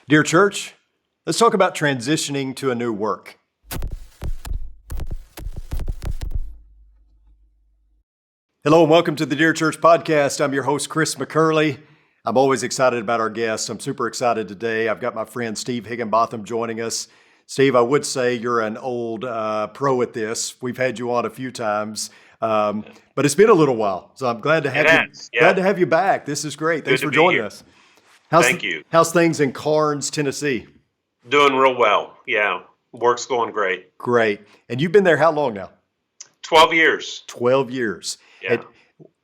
Dear church, let's talk about transitioning to a new work. Hello and welcome to the Dear Church podcast. I'm your host, Chris McCurley. I'm always excited about our guests. I'm super excited today. I've got my friend Steve Higginbotham joining us. Steve, I would say you're an old pro at this. We've had you on a few times, but it's been a little while. So I'm glad to have It you. has, yeah. Glad to have you back. This is great. Thanks Good to for be joining here. us. Thank you. How's things in Carnes, Tennessee? Doing real well. Yeah. Work's going great. Great. And you've been there how long now? 12 years. 12 years. Yeah. And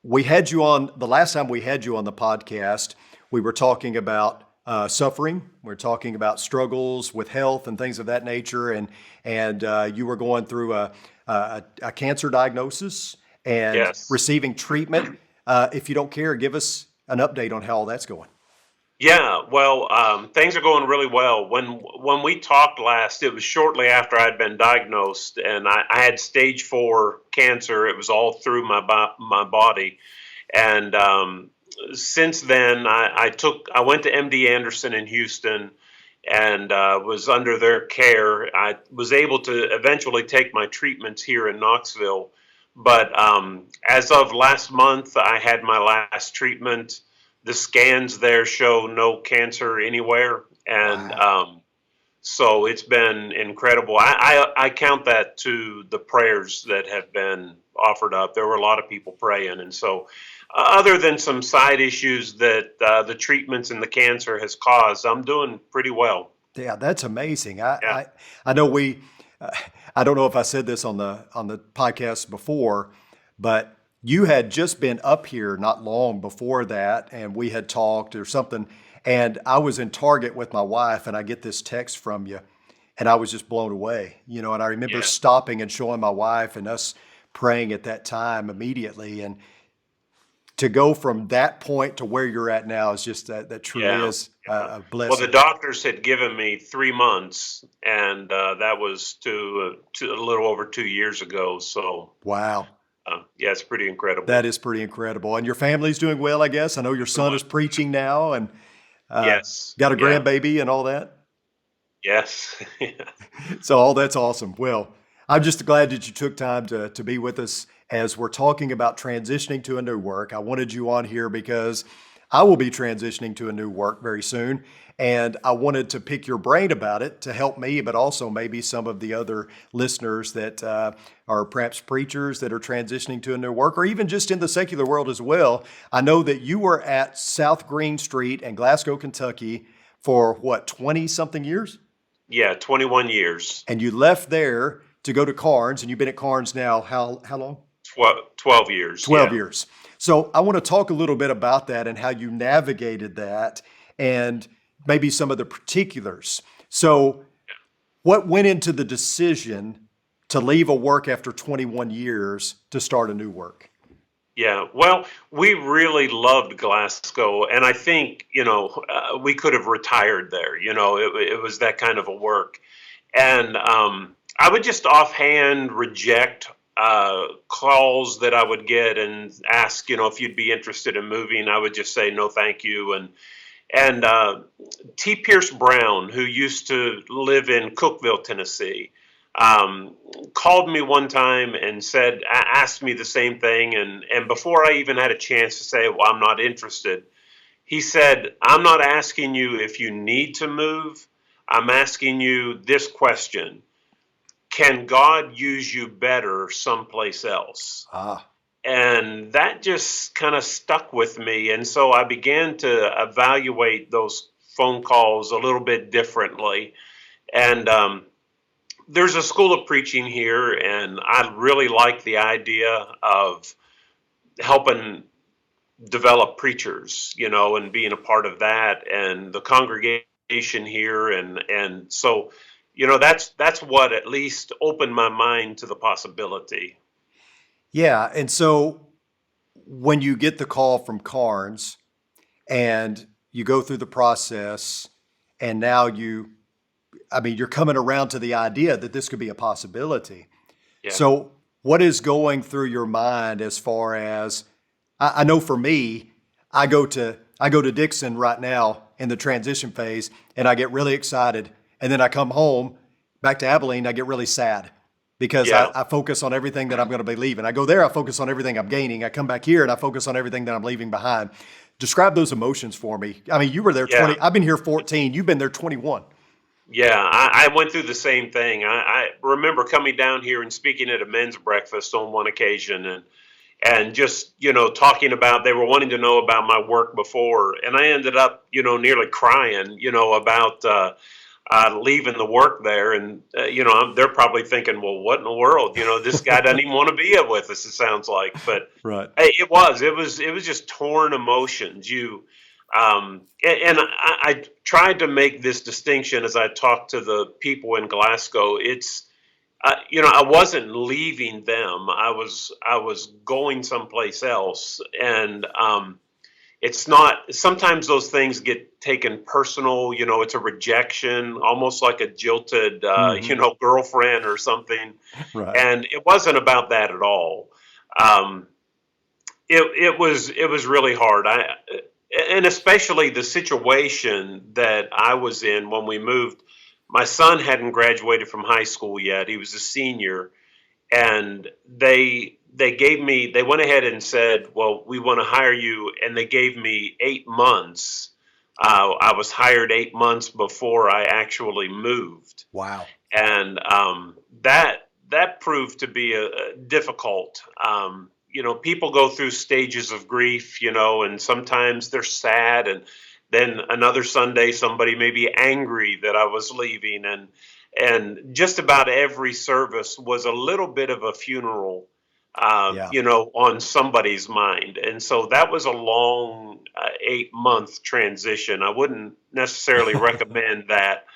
we had you on, the last time we had you on the podcast, we were talking about suffering. We're talking about struggles with health and things of that nature. And you were going through a cancer diagnosis and Yes. receiving treatment. If you don't care, give us an update on how all that's going. Yeah. Well, things are going really well. When we talked last, it was shortly after I'd been diagnosed, and I had stage 4 cancer. It was all through my body, and since then, I went to MD Anderson in Houston and was under their care. I was able to eventually take my treatments here in Knoxville. But as of last month, I had my last treatment. The scans there show no cancer anywhere. And Wow. so it's been incredible. I count that to the prayers that have been offered up. There were a lot of people praying. And so other than some side issues that the treatments and the cancer has caused, I'm doing pretty well. Yeah, that's amazing. Yeah. I know uh, I don't know if I said this on the podcast before, but you had just been up here not long before that, and we had talked or something. And I was in Target with my wife, and I get this text from you, and I was just blown away. And I remember Yeah. stopping and showing my wife and us praying at that time immediately. And to go from that point to where you're at now is just that truly Yeah. is Yeah. a Well, the blessing. doctors had given me 3 months, and that was to a little over 2 years ago. So, Wow. yeah, it's pretty incredible. That is pretty incredible. And your family's doing well, I guess. I know your son is preaching now and uh, Yes. got a Yeah. grandbaby and all that. Yes. So all that's awesome. Well, I'm just glad that you took time to be with us as we're talking about transitioning to a new work. I wanted you on here because I will be transitioning to a new work very soon. And I wanted to pick your brain about it to help me, but also maybe some of the other listeners that are perhaps preachers that are transitioning to a new work, or even just in the secular world as well. I know that you were at South Green Street in Glasgow, Kentucky for what, 20 something years? Yeah. 21 years. And you left there to go to Carnes, and you've been at Carnes now how long? 12 years. 12 Yeah. years. So I want to talk a little bit about that and how you navigated that and maybe some of the particulars. So what went into the decision to leave a work after 21 years to start a new work? Yeah, well, we really loved Glasgow, and I think, we could have retired there. It was that kind of a work. And I would just offhand reject calls that I would get and ask, if you'd be interested in moving. I would just say no, thank you. And T. Pierce Brown, who used to live in Cookeville, Tennessee, called me one time and asked me the same thing. And before I even had a chance to say, well, I'm not interested, he said, I'm not asking you if you need to move. I'm asking you this question. Can God use you better someplace else? Ah, And that just kind of stuck with me. And so I began to evaluate those phone calls a little bit differently. And there's a school of preaching here, and I really like the idea of helping develop preachers, and being a part of that and the congregation here. And so, that's what at least opened my mind to the possibility. yeah. And so when you get the call from Carnes and you go through the process and now you're coming around to the idea that this could be a possibility. Yeah. So, what is going through your mind as far as I know for me, I go to Dixon right now in the transition phase, and I get really excited. And then I come home back to Abilene, I get really sad because Yeah. I focus on everything that I'm going to be leaving. I go there, I focus on everything I'm gaining. I come back here and I focus on everything that I'm leaving behind. Describe those emotions for me. I mean, you were there Yeah. 20, I've been here 14, you've been there 21. Yeah, I went through the same thing. I remember coming down here and speaking at a men's breakfast on one occasion, and just talking about, they were wanting to know about my work before, and I ended up nearly crying about leaving the work there, and they're probably thinking, well, what in the world, this guy doesn't even want to be with us, it sounds like. But Right. hey, it was just torn emotions. I tried to make this distinction as I talked to the people in Glasgow. It's I wasn't leaving them. I was going someplace else, and it's not. Sometimes those things get taken personal. It's a rejection, almost like a jilted, Hmm. girlfriend or something. Right. And it wasn't about that at all. Um, it was really hard. And especially the situation that I was in when we moved. My son hadn't graduated from high school yet. He was a senior, and they went ahead and said, "Well, we want to hire you," and they gave me 8 months. I was hired 8 months before I actually moved, Wow. and that proved to be a difficult. People go through stages of grief, and sometimes they're sad, and then another Sunday somebody may be angry that I was leaving, and just about every service was a little bit of a funeral, Yeah. on somebody's mind. And so that was a long 8 month transition. I wouldn't necessarily recommend that.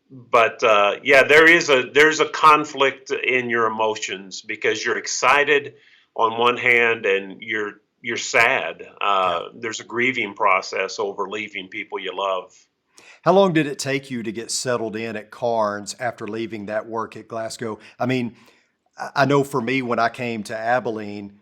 But yeah, there's a conflict in your emotions because you're excited on one hand and you're sad. Yeah. There's a grieving process over leaving people you love. How long did it take you to get settled in at Carnes after leaving that work at Glasgow? I mean, I know for me, when I came to Abilene,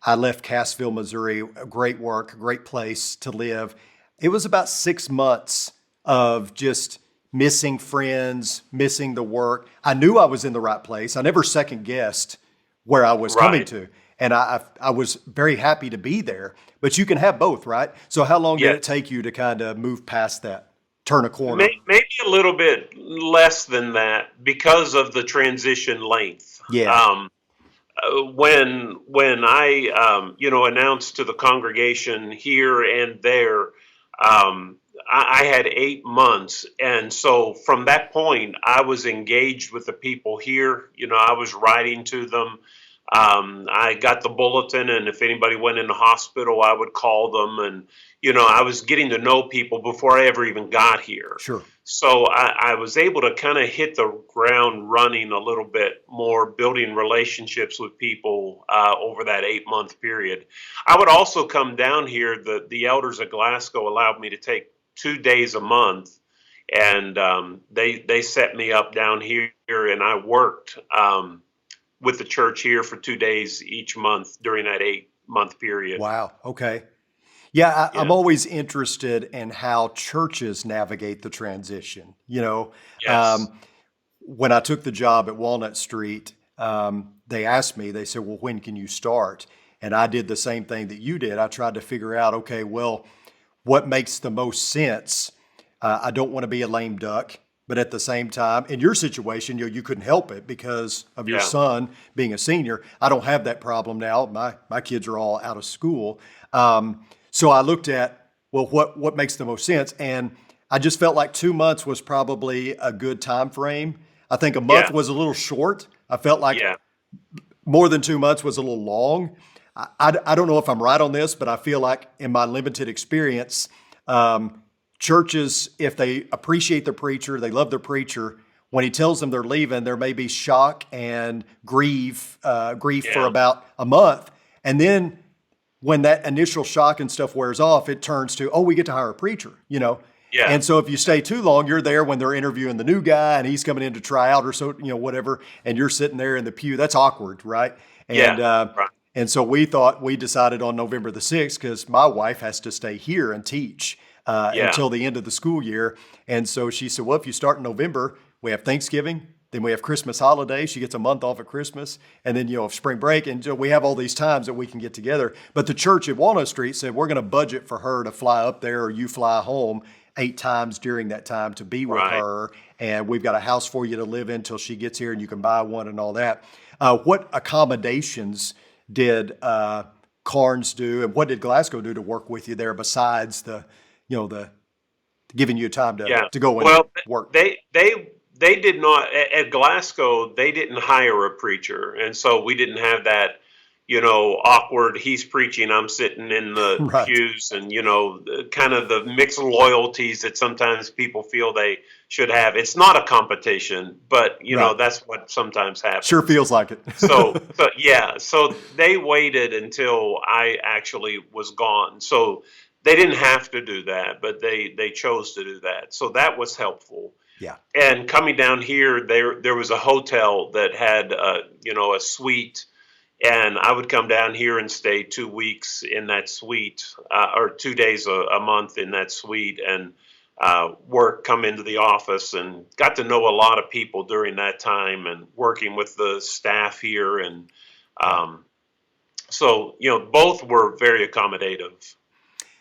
I left Cassville, Missouri, a great work, a great place to live. It was about 6 months of just missing friends, missing the work. I knew I was in the right place. I never second guessed where I was coming Right. to. And I was very happy to be there. But you can have both, right? So how long did it Yes. take you to kind of move past that, turn a corner? Maybe a little bit less than that because of the transition length. Yeah, When I announced to the congregation here and there, I had 8 months, and so from that point, I was engaged with the people here. I was writing to them. I got the bulletin, and if anybody went in the hospital, I would call them, and I was getting to know people before I ever even got here. sure. So I was able to kind of hit the ground running a little bit more, building relationships with people over that 8 month period. I would also come down here. The elders of Glasgow allowed me to take 2 days a month, and they set me up down here, and I worked with the church here for 2 days each month during that 8 month period. Wow. Okay. Yeah, I'm Yeah. always interested in how churches navigate the transition. Yes. When I took the job at Walnut Street, they asked me, they said, well, when can you start? And I did the same thing that you did. I tried to figure out, okay, well, what makes the most sense? I don't want to be a lame duck, but at the same time, in your situation, you couldn't help it because of your Yeah. son being a senior. I don't have that problem now. My kids are all out of school. So I looked at, well, what makes the most sense? And I just felt like 2 months was probably a good time frame. I think a month Yeah. was a little short. I felt like Yeah. more than 2 months was a little long. I don't know if I'm right on this, but I feel like in my limited experience, churches, if they appreciate the preacher, they love the preacher, when he tells them they're leaving, there may be shock and grief for Yeah. about a month. And then when that initial shock and stuff wears off, it turns to, oh, we get to hire a preacher. Yeah. And so if you stay too long, you're there when they're interviewing the new guy and he's coming in to try out or so, whatever, and you're sitting there in the pew. That's awkward, right? And Yeah. Right. and so we decided on November the 6th, because my wife has to stay here and teach. Yeah. until the end of the school year. And so she said, well, if you start in November, we have Thanksgiving, then we have Christmas holiday. She gets a month off at Christmas, and then spring break, and so we have all these times that we can get together. But the church at Walnut Street said we're going to budget for her to fly up there, or you fly home 8 times during that time to be with Right. her, and we've got a house for you to live in till she gets here, and you can buy one and all that. What accommodations did Carnes do, and what did Glasgow do to work with you there besides the giving you time to Yeah. go and Well, work? they did not at Glasgow. They didn't hire a preacher, and so we didn't have that, awkward. He's preaching, I'm sitting in the Right, pews, and kind of the mixed loyalties that sometimes people feel they should have. It's not a competition, but right. that's what sometimes Sure happens. feels like it. So yeah, so they waited until I actually was gone. So they didn't have to do that, but they chose to do that. So that was helpful. Yeah, And coming down here, there was a hotel that had a suite, and I would come down here and stay 2 weeks in that suite, or 2 days a month in that suite, and come into the office, and got to know a lot of people during that time, and working with the staff here, and yeah. um, so both were very accommodative.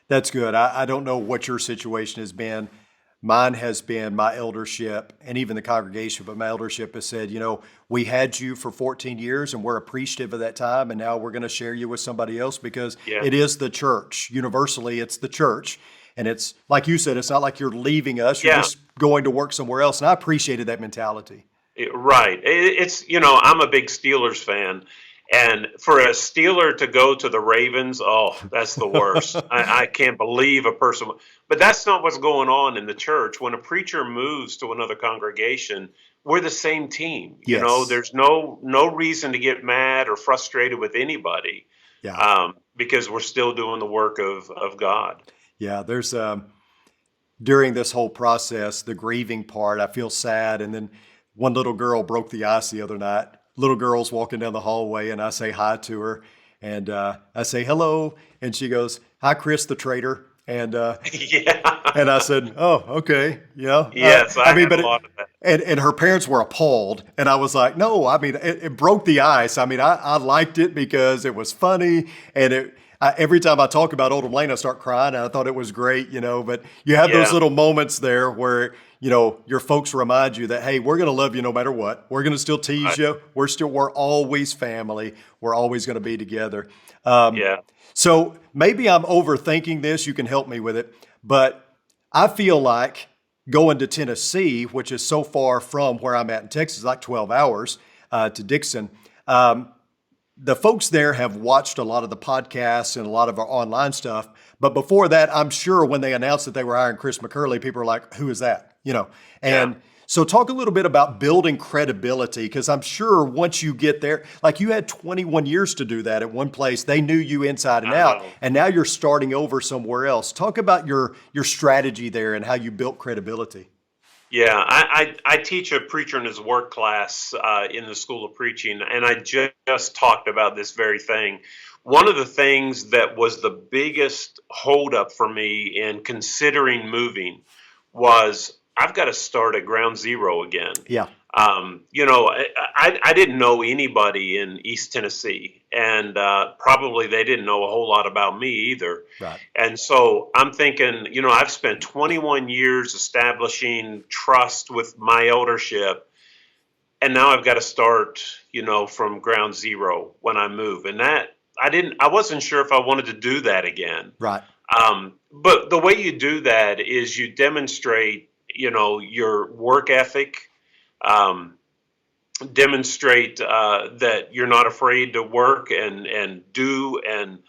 That's good. I don't know what your situation has been. Mine has been my eldership and even the congregation, but my eldership has said, we had you for 14 years and we're appreciative of that time. And now we're going to share you with somebody else because Yeah. it is the church. Universally, it's the church. And it's like you said, it's not like you're leaving us, you're Yeah. just going to work somewhere else. And I appreciated that mentality. Right. It's, I'm a big Steelers fan. And for a Steeler to go to the Ravens, oh, that's the worst. I can't believe a person. But that's not what's going on in the church. When a preacher moves to another congregation, we're the same team. Yes. There's no reason to get mad or frustrated with anybody, Yeah. because we're still doing the work of God. Yeah. There's, during this whole process, the grieving part, I feel sad. And then one little girl broke the ice the other night. Little girl's walking down the hallway, and I say hi to her, and I say hello, and she goes, "Hi, Chris the traitor," Yeah. and I said, "Oh, okay, yeah." Yes, I I mean, have but a lot of that. and her parents were appalled, and I was like, "No, I mean, it broke the ice. I mean, I liked it because it was funny, and every time I talk about Oldham Lane, I start crying, and I thought it was great, But you have those Yeah. little moments there where your folks remind you that, hey, we're going to love you no matter what. We're going to still tease Right. you. We're always family. We're always going to be together. Yeah. So maybe I'm overthinking this. You can help me with it. But I feel like going to Tennessee, which is so far from where I'm at in Texas, like 12 hours to Dixon. The folks there have watched a lot of the podcasts and a lot of our online stuff. But before that, I'm sure when they announced that they were hiring Chris McCurley, people were like, who is that? Yeah. And so talk a little bit about building credibility, because I'm sure once you get there, like you had 21 years to do that at one place. They knew you inside and I out, know. and now you're starting over somewhere else. Talk about your strategy there and how you built credibility. Yeah, I teach a preacher in his work class in the School of Preaching, and I just talked about this very thing. One of the things that was the biggest holdup for me in considering moving was I've got to start at ground zero again. Yeah, I didn't know anybody in East Tennessee, and probably they didn't know a whole lot about me either. right. And so I'm thinking, I've spent 21 years establishing trust with my eldership, and now I've got to start, from ground zero when I move. And that I wasn't sure if I wanted to do that again. Right. But the way you do that is you demonstrate, your work ethic, um, demonstrate that you're not afraid to work and do, and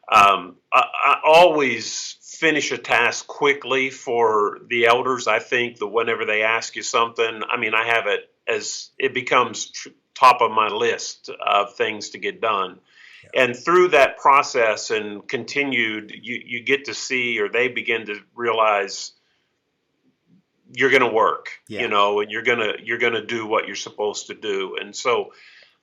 I always finish a task quickly for the elders. I think that whenever they ask you something, I mean, I have it as it becomes top of my list of things to get done. And through that process and continued, you get to see, or they begin to realize you're going to work, Yeah. and you're going to do what you're supposed to do. And so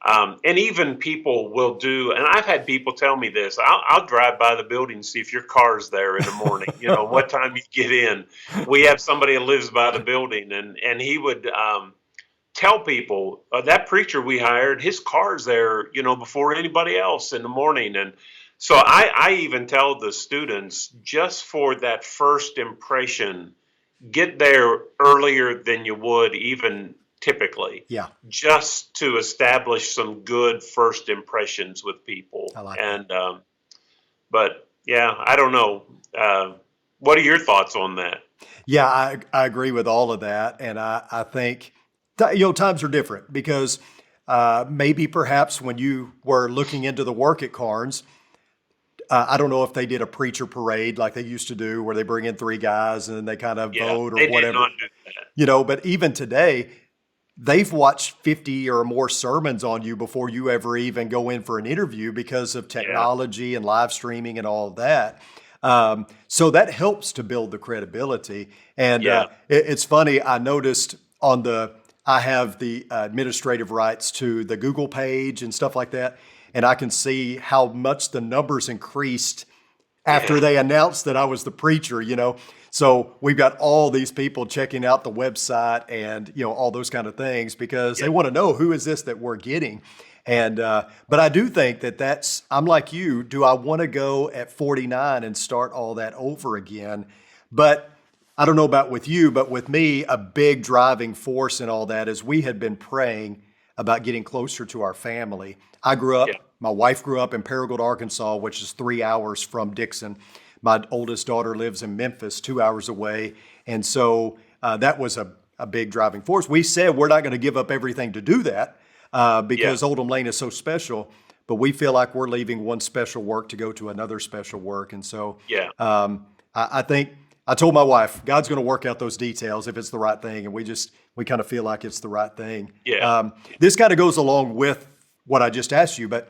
And even people will do, and I've had people tell me this. I'll drive by the building and see if your car's there in the morning. What time you get in. We have somebody that lives by the building, and he would tell people that preacher we hired, his car's there, before anybody else in the morning. And so I even tell the students, just for that first impression, get there earlier than you would even typically, Yeah, just to establish some good first impressions with people. I like that. And but yeah, I don't know. What are your thoughts on that? Yeah, I agree with all of that. And I think, times are different because maybe perhaps when you were looking into the work at Carnes, I don't know if they did a preacher parade like they used to do where they bring in three guys and then they kind of Yeah, vote or they did whatever, not do that. but even today, they've watched 50 or more sermons on you before you ever even go in for an interview because of Yeah, technology and live streaming and all of that. So that helps to build the credibility. And yeah, it's funny, I noticed I have the administrative rights to the Google page and stuff like that. And I can see how much the numbers increased after yeah, they announced that I was the preacher. So we've got all these people checking out the website and, all those kind of things because yeah, they want to know who is this that we're getting. And, but I do think I'm like you. Do I want to go at 49 and start all that over again? But I don't know about with you, but with me, a big driving force in all that is we had been praying about getting closer to our family. yeah, My wife grew up in Paragould, Arkansas, which is 3 hours from Dixon. My oldest daughter lives in Memphis, 2 hours away. And so that was a big driving force. We said we're not going to give up everything to do that yeah, because Oldham Lane is so special, but we feel like we're leaving one special work to go to another special work. And so yeah, I think I told my wife, God's going to work out those details if it's the right thing. And we kind of feel like it's the right thing. yeah, This kind of goes along with what I just asked you, but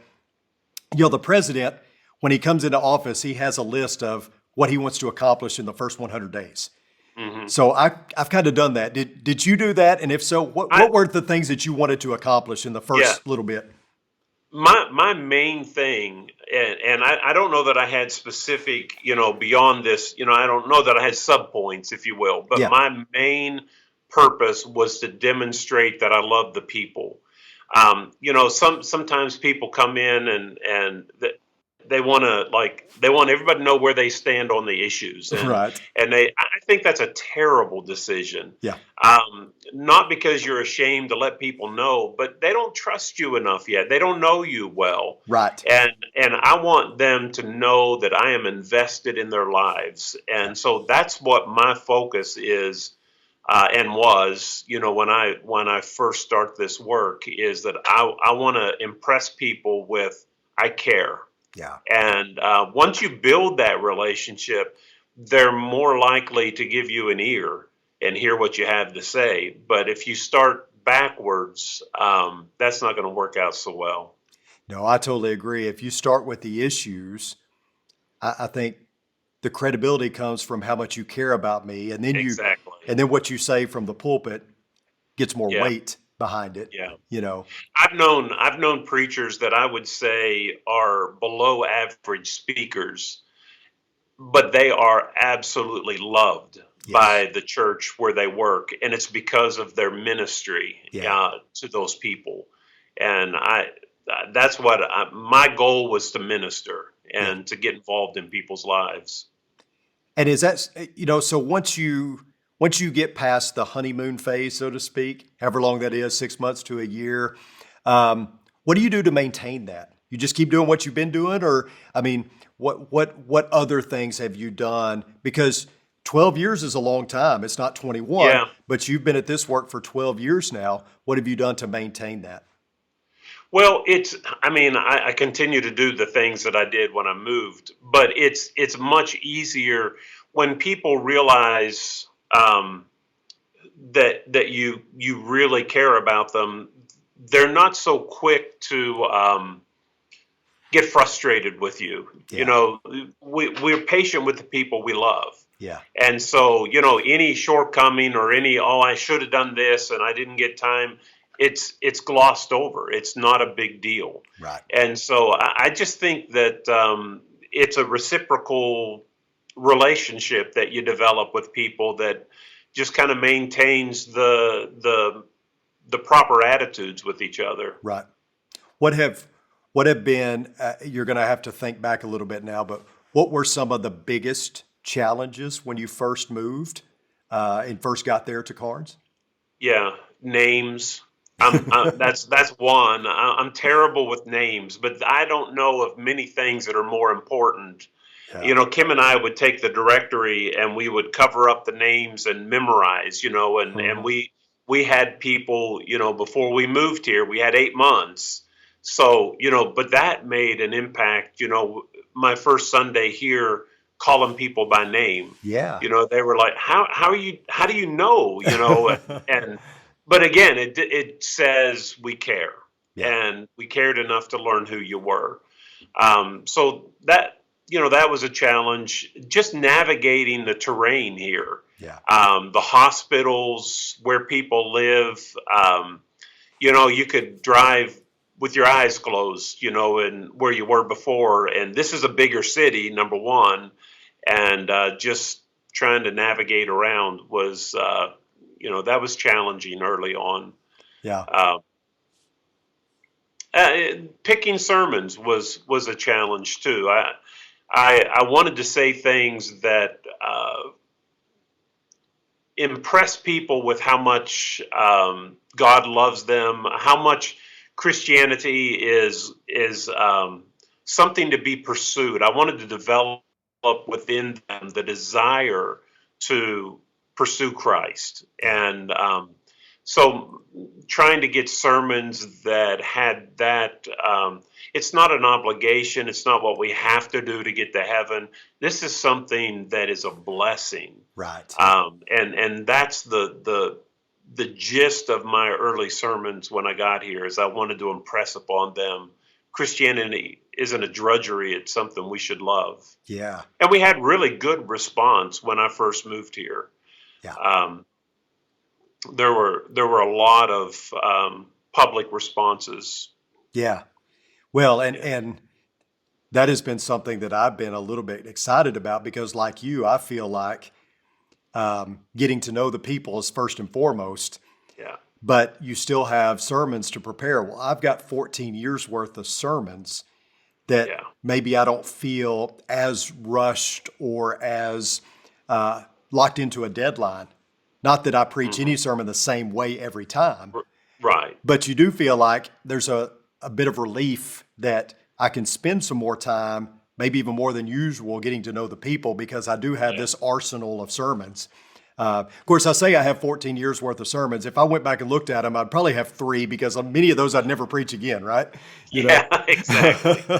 the president, when he comes into office, he has a list of what he wants to accomplish in the first 100 days. hmm So I've kind of done that. Did you do that? And if so, I what were the things that you wanted to accomplish in the yeah. first little bit? My main thing, and I don't know that I had specific, beyond this, I don't know that I had subpoints, if you will, but Yeah, my main purpose was to demonstrate that I love the people. Sometimes people come in and they want to, they want everybody to know where they stand on the issues, and right. I think that's a terrible decision. Yeah, Not because you're ashamed to let people know, but they don't trust you enough yet. They don't know you well, right. and I want them to know that I am invested in their lives, Yeah, and so that's what my focus is. And was, when I first start this work, is that I want to impress people with I care. yeah. And once you build that relationship, they're more likely to give you an ear and hear what you have to say. But if you start backwards, that's not going to work out so well. No, I totally agree. If you start with the issues, I think the credibility comes from how much you care about me, Exactly. and then what you say from the pulpit gets more Yeah. weight behind it. Yeah. You know, I've known preachers that I would say are below average speakers, but they are absolutely loved yes, by the church where they work, and it's because of their ministry yeah, to those people. And that's what my goal was, to minister yeah. and to get involved in people's lives. And is that so once you get past the honeymoon phase, so to speak, however long that is, 6 months to a year, what do you do to maintain that? You just keep doing what you've been doing, or I mean, what other things have you done? Because 12 years is a long time. It's not 21, Yeah. but you've been at this work for 12 years now. What have you done to maintain that? Well, I mean, I continue to do the things that I did when I moved, but it's much easier when people realize that you really care about them. They're not so quick to get frustrated with you. You Yeah, know, we're patient with the people we love. yeah, And so, any shortcoming or any, oh, I should have done this and I didn't get time, it's glossed over. It's not a big deal. Right. And so I just think that it's a reciprocal relationship that you develop with people that just kind of maintains the proper attitudes with each other. Right. What have what have been, you're going to have to think back a little bit now, but what were some of the biggest challenges when you first moved and first got there to Carnes? Yeah, names. That's one. I'm terrible with names, but I don't know of many things that are more important. Yeah. You know, Kim and I would take the directory and we would cover up the names and memorize. You know, and Mhm. we had people. You know, before we moved here, we had 8 months. So you know, but that made an impact. You know, my first Sunday here, calling people by name. Yeah. You know, they were like, how do you know? You know, and but again, it says we care, Yeah. and we cared enough to learn who you were. So that you know that was a challenge. Just navigating the terrain here, Yeah. the hospitals where people live. You know, you could drive with your eyes closed. You know, and where you were before, and this is a bigger city, number one, and just trying to navigate around was. You know that was challenging early on. Yeah. Uh, uh, Picking sermons was a challenge too. I wanted to say things that impress people with how much God loves them, how much Christianity is something to be pursued. I wanted to develop within them the desire to pursue Christ, Yeah. and so trying to get sermons that had that. It's not an obligation. It's not what we have to do to get to heaven. This is something that is a blessing, Right. and that's the gist of my early sermons when I got here. Is I wanted to impress upon them Christianity isn't a drudgery. It's something we should love. Yeah. And we had really good response when I first moved here. Yeah. Um, there were a lot of public responses. Yeah. Well, and Yeah, and that has been something that I've been a little bit excited about because, like you, I feel like getting to know the people is first and foremost, yeah, but you still have sermons to prepare. Well, I've got 14 years worth of sermons that yeah, maybe I don't feel as rushed or as locked into a deadline. Not that I preach hmm any sermon the same way every time, right, but you do feel like there's a bit of relief that I can spend some more time, maybe even more than usual, getting to know the people because I do have yeah, this arsenal of sermons. Of course, I say I have 14 years worth of sermons. If I went back and looked at them, I'd probably have three because on many of those I'd never preach again, right? You know. yeah, exactly, uh,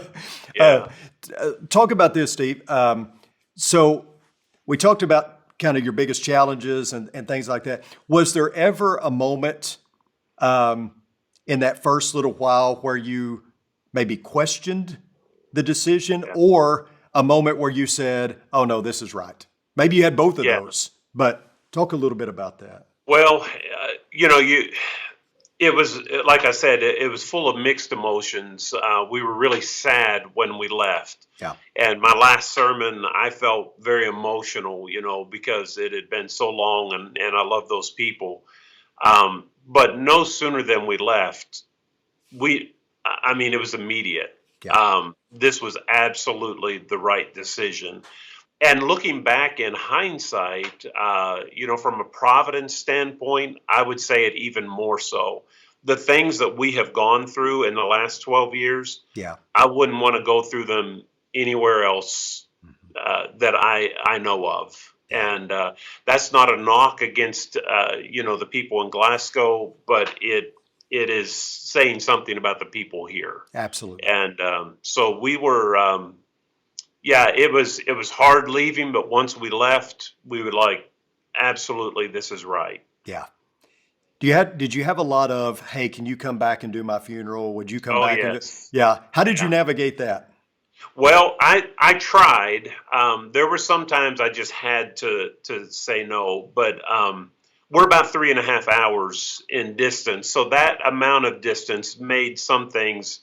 yeah, Talk about this, Steve. So we talked about kind of your biggest challenges and things like that. Was there ever a moment in that first little while where you maybe questioned the decision yeah, or a moment where you said, oh no, this is right? Maybe you had both of yeah. those, but talk a little bit about that. Well, you know, it was like I said, it was full of mixed emotions. We were really sad when we left. Yeah. And my last sermon, I felt very emotional, you know, because it had been so long and I love those people. But no sooner than we left, I mean, it was immediate. Yeah. This was absolutely the right decision. And looking back in hindsight, you know, from a Providence standpoint, I would say it even more so. The things that we have gone through in the last 12 years, Yeah. I wouldn't want to go through them anywhere else Mhm. that I know of. Yeah. And that's not a knock against you know the people in Glasgow, but it is saying something about the people here. Absolutely. And so we were, yeah, it was hard leaving, but once we left, we were like, absolutely, this is right. Yeah. Did you have a lot of, hey, can you come back and do my funeral? Would you come Oh back and do? yes, Yeah. How did you yeah. navigate that? Well, I tried. There were some times I just had to say no, but we're about 3.5 hours in distance. So that amount of distance made some things,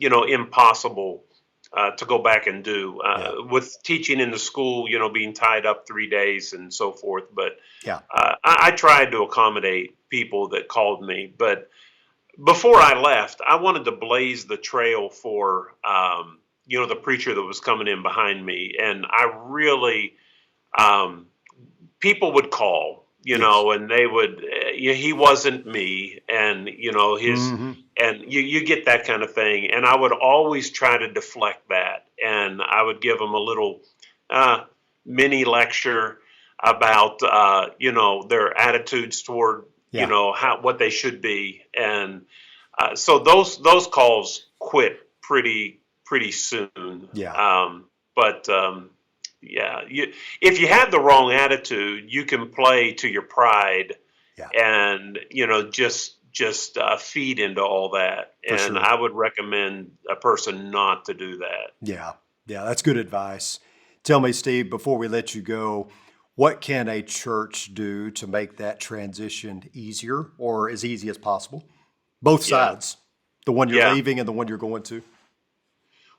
impossible to go back and do Yeah. with teaching in the school, being tied up 3 days and so forth. But Yeah. I tried to accommodate people that called me. But before I left, I wanted to blaze the trail for, the preacher that was coming in behind me. And I really, um, people would call, Yes. and they would, he wasn't me, and Hmm. and you get that kind of thing, and I would always try to deflect that, and I would give them a little uh, mini lecture about, their attitudes toward, Yeah. how what they should be, and so those calls quit pretty soon. Yeah. But yeah, if you have the wrong attitude, you can play to your pride, Yeah. and just feed into all that. For And sure. I would recommend a person not to do that. Yeah. Yeah. That's good advice. Tell me, Steve, before we let you go, what can a church do to make that transition easier or as easy as possible? Both Yeah, sides, the one you're yeah. leaving and the one you're going to.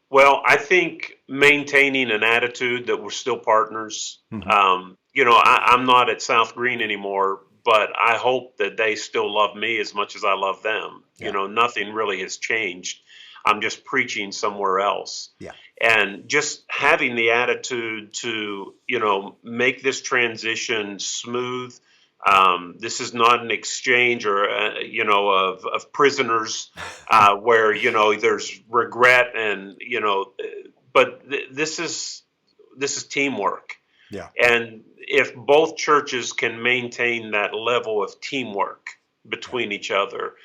Well, I think maintaining an attitude that we're still partners. Hmm. I'm not at South Green anymore, but I hope that they still love me as much as I love them. Yeah. Nothing really has changed. I'm just preaching somewhere else. Yeah. And just having the attitude to, make this transition smooth. This is not an exchange or, of prisoners where there's regret and but this is teamwork, Yeah. and if both churches can maintain that level of teamwork Yeah. between each other,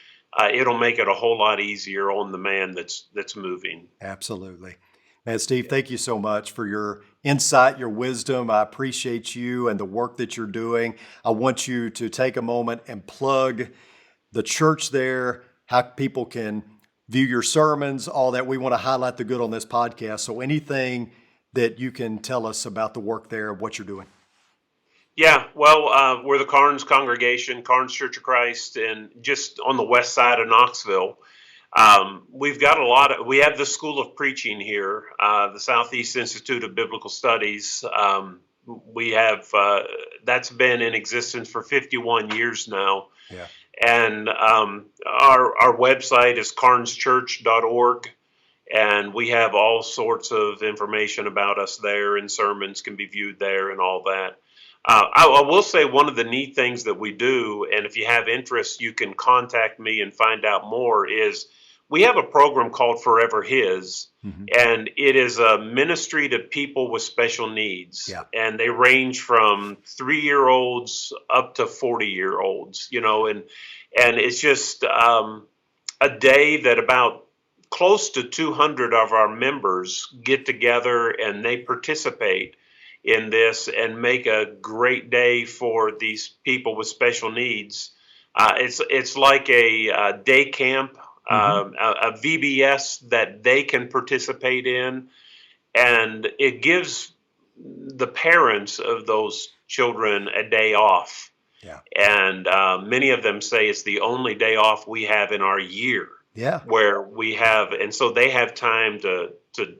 it'll make it a whole lot easier on the man that's moving. Absolutely. Man, Steve, Yeah. thank you so much for your insight, your wisdom. I appreciate you and the work that you're doing. I want you to take a moment and plug the church there, how people can view your sermons, all that. We want to highlight the good on this podcast. So anything that you can tell us about the work there, what you're doing. Yeah, well, we're the Carnes congregation, Carnes Church of Christ, and just on the west side of Knoxville. We've got we have the School of Preaching here, the Southeast Institute of Biblical Studies. We have, that's been in existence for 51 years now. Yeah. And our website is carneschurch.org. And we have all sorts of information about us there, and sermons can be viewed there and all that. I will say one of the neat things that we do, and if you have interest, you can contact me and find out more, is we have a program called Forever His, Hmm. and it is a ministry to people with special needs. Yeah. And they range from 3-year-olds up to 40-year-olds, and it's just a day that about close to 200 of our members get together and they participate in this and make a great day for these people with special needs. It's like a day camp, Hmm. a VBS that they can participate in, and it gives the parents of those children a day off. Yeah. And many of them say it's the only day off we have in our year, Yeah. where we have, and so they have time to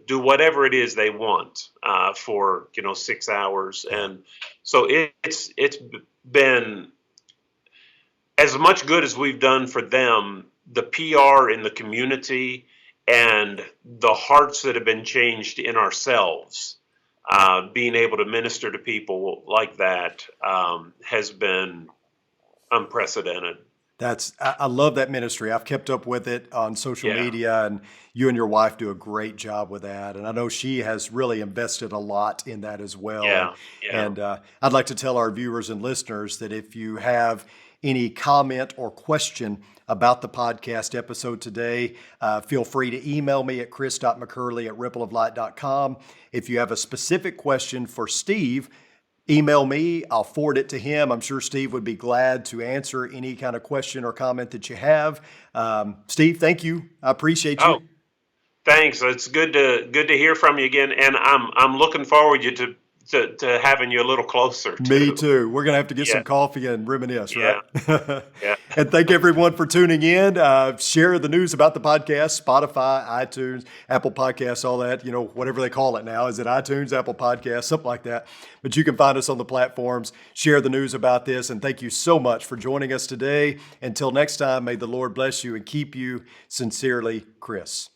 do whatever it is they want for 6 hours, Yeah. and so it's been as much good as we've done for them. The PR in the community and the hearts that have been changed in ourselves, being able to minister to people like that has been unprecedented. I love that ministry. I've kept up with it on social Yeah, media, and you and your wife do a great job with that. And I know she has really invested a lot in that as well. And yeah, yeah. I'd like to tell our viewers and listeners that if you have any comment or question about the podcast episode today, feel free to email me at chris.mccurley@rippleoflight.com. If you have a specific question for Steve, email me. I'll forward it to him. I'm sure Steve would be glad to answer any kind of question or comment that you have. Steve, thank you. I appreciate you. Oh, thanks. It's good to hear from you again, and I'm looking forward to to having you a little closer Me too. too. We're going to have to get Yeah, some coffee and reminisce, right? yeah, yeah. And thank everyone for tuning in. Share the news about the podcast, Spotify, iTunes, Apple Podcasts, all that, whatever they call it now. Is it iTunes, Apple Podcasts, something like that? But you can find us on the platforms. Share the news about this. And thank you so much for joining us today. Until next time, may the Lord bless you and keep you. Sincerely, Chris.